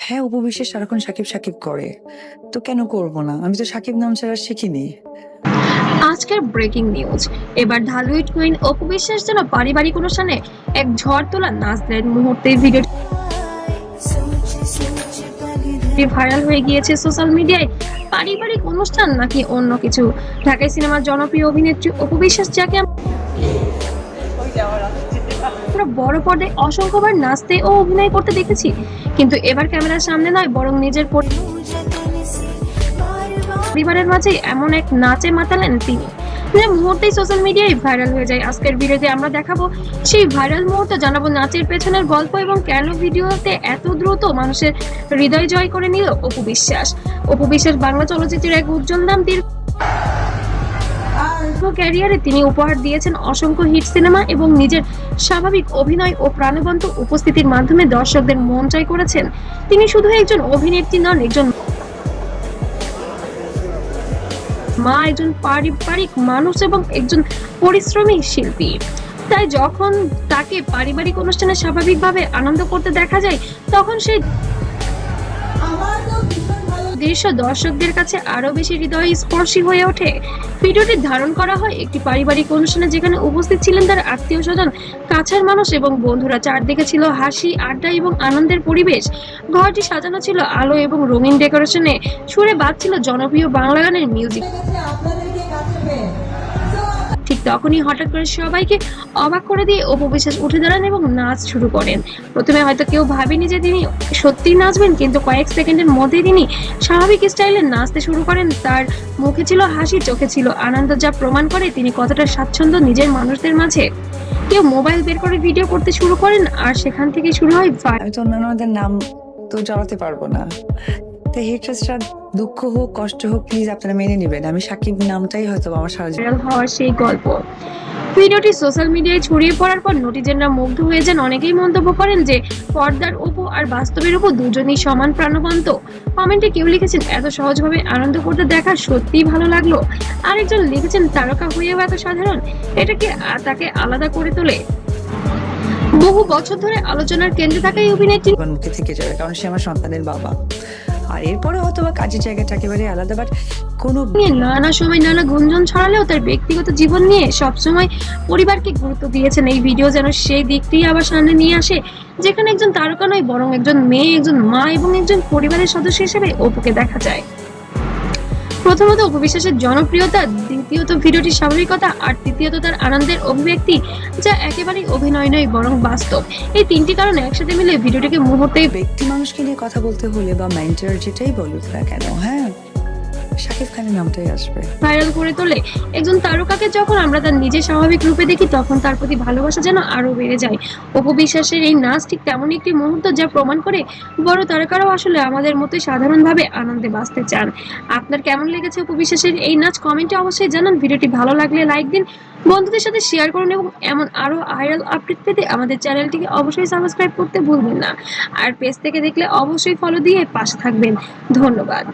হ্যাঁ, অপু বিশ্বাস সারাক্ষণ সাকিব সাকিব করে। তো কেন করব না? আমি তো সাকিব নাম ছাড়া শিখিনি। আজকের ব্রেকিং নিউজ। এবার ঢালিউড কুইন অপু বিশ্বাস যেন পারিবারিক অনুষ্ঠানে এক ঝড় তোলা নাচ দেন। মুহূর্তে ভিডিওটি ভাইরাল হয়ে গিয়েছে সোশ্যাল মিডিয়ায়। পারিবারিক অনুষ্ঠান নাকি অন্য কিছু? ঢাকায় সিনেমার জনপ্রিয় অভিনেত্রী অপু বিশ্বাস, যাকে আমরা বড় পর্দায় অসংখ্যবার নাচতে ও অভিনয় করতে দেখেছি, কিন্তু এবার ক্যামেরার সামনে নয়, বরং নিজের পরিবারের মাঝে এমন এক নাচে মাতালেন তিনি, যে মুহূর্তেই সোশ্যাল মিডিয়ায় ভাইরাল হয়ে যায়। আজকের ভিডিওতে আমরা দেখাবো সেই ভাইরাল মুহূর্ত, জানাবো নাচের পেছনের গল্প এবং কেন ভিডিওতে এত দ্রুত মানুষের হৃদয় জয় করে নিল অপু বিশ্বাস। অপু বিশ্বাস বাংলা চলচ্চিত্রের এক উজ্জ্বল নাম। দীর্ঘ ক্যারিয়ারে তিনি উপহার দিয়েছেন অসংখ্য হিট সিনেমা এবং নিজের স্বাভাবিক অভিনয় ও প্রাণবন্ত উপস্থিতির মাধ্যমে দর্শকদের মন জয় করেছেন। তিনি শুধু একজন অভিনেত্রী নন, একজন মা, একজন পারিবারিক মানুষ এবং একজন পরিশ্রমী শিল্পী। তাই যখন তাকে পারিবারিক অনুষ্ঠানে স্বাভাবিকভাবে আনন্দ করতে দেখা যায়, তখন সেই দৃশ্য দর্শকদের কাছে আরো বেশি হৃদয়স্পর্শী হয়ে ওঠে। ভিডিওটি ধারণ করা হয় একটি পারিবারিক অনুষ্ঠানে, যেখানে উপস্থিত ছিলেন তার আত্মীয় স্বজন, কাছের মানুষ এবং বন্ধুরা। চারদিকে ছিল হাসি, আড্ডা এবং আনন্দের পরিবেশ। ঘরটি সাজানো ছিল আলো এবং রঙিন ডেকোরেশনে, সুরে বাজছিল জনপ্রিয় বাংলা গানের মিউজিক। ঠিক তখনই হঠাৎ করে সবাইকে অবাক করে দিয়ে অপু বিশ্বাস উঠে দাঁড়ান এবং নাচ শুরু করেন। প্রথমে হয়তো কেউ ভাবেনি যে তিনি সত্যিই নাচবেন, কিন্তু কয়েক সেকেন্ডের মধ্যেই তিনি স্বাভাবিক স্টাইলে নাচতে শুরু করেন। তার মুখে ছিল হাসি, চোখে ছিল আনন্দ, যা প্রমাণ করে তিনি কতটা স্বাচ্ছন্দ্য নিজের মানুষদের মাঝে। কেউ মোবাইল বের করে ভিডিও করতে শুরু করেন, আর সেখান থেকে শুরু হয় আমি তো অন্যান্যদের নাম তো জড়াতে পারবো না। তো হেটার্সরা দুঃখ হোক কষ্ট হোক প্লিজ আপনারা মেনে নিবেন। আমি সাকিব নামটাই হয়তো আমার সারা জীবন। ভাইরাল হওয়ার সেই গল্প। ভিডিওটি সোশ্যাল মিডিয়ায় ছড়িয়ে পড়ার পর নেটিজেনরা মুগ্ধ হয়ে যান। অনেকেই মন্তব্য করেন যে পর্দার অপু আর বাস্তবের অপু দুজনেই সমান প্রাণবন্ত। কমেন্টে কেউ লিখেছেন, এত সহজভাবে আনন্দ করতে দেখা সত্যিই ভালো লাগলো। আরেকজন লিখেছেন, তারকা হয়েও এত সাধারণ, এটা কি তাকে আলাদা করে তোলে? বহু বছর ধরে আলোচনার কেন্দ্রে থাকা এই অভিনেত্রী জীবন মুখে থেকে যাবে, কারণ সে আমার সন্তানের বাবা। আর এরপরে হয়তো বা কাজের জায়গাটা একেবারে আলাদা, বাট কোনো নিয়ে নানা সময় নানা গুঞ্জন ছড়ালেও তার ব্যক্তিগত জীবন নিয়ে সবসময় পরিবারকে গুরুত্ব দিয়েছেন। এই ভিডিও যেন সেই দিকটি আবার সামনে নিয়ে আসে, যেখানে একজন তারকা নয়, বরং একজন মেয়ে, একজন মা এবং একজন পরিবারের সদস্য হিসেবে অপুকে দেখা যায়। প্রথমত অপু বিশ্বাসের জনপ্রিয়তা, দ্বিতীয়ত ভিডিওটির স্বাভাবিকতা, আর তৃতীয়ত তার আনন্দের অভিব্যক্তি, যা একেবারেই অভিনয় নয় বরং বাস্তব। এই তিনটি কারণ একসাথে মিলে ভিডিওটিকে মুহূর্তেই ব্যক্তি মানুষকে নিয়ে কথা বলতে হলে বা মেন্টর যেটাই বলুক না কেন, হ্যাঁ শাকিব খানের নামটাই আসবে। ভাইরাল করে তোলে। একজন তারকাকে যখন আমরা তার নিজের স্বাভাবিক রূপে দেখি, তখন তার প্রতি ভালোবাসা যেন আরো বেড়ে যায়। অপু বিশ্বাসের এই নাচ ঠিক তেমনই একটি মুহূর্ত, যা প্রমাণ করে বড় তারকারাও আসলে আমাদের মতোই সাধারণভাবে আনন্দে বাঁচতে চান। আপনার কেমন লেগেছে অপু বিশ্বাসের এই নাচ? কমেন্টে অবশ্যই জানান। ভিডিওটি ভালো লাগলে লাইক দিন, বন্ধুদের সাথে শেয়ার করুন এবং এমন আরো ভাইরাল আপডেট পেতে আমাদের চ্যানেলটিকে অবশ্যই সাবস্ক্রাইব করতে ভুলবেন না। আর পেজ থেকে দেখলে অবশ্যই ফলো দিয়ে পাশে থাকবেন। ধন্যবাদ।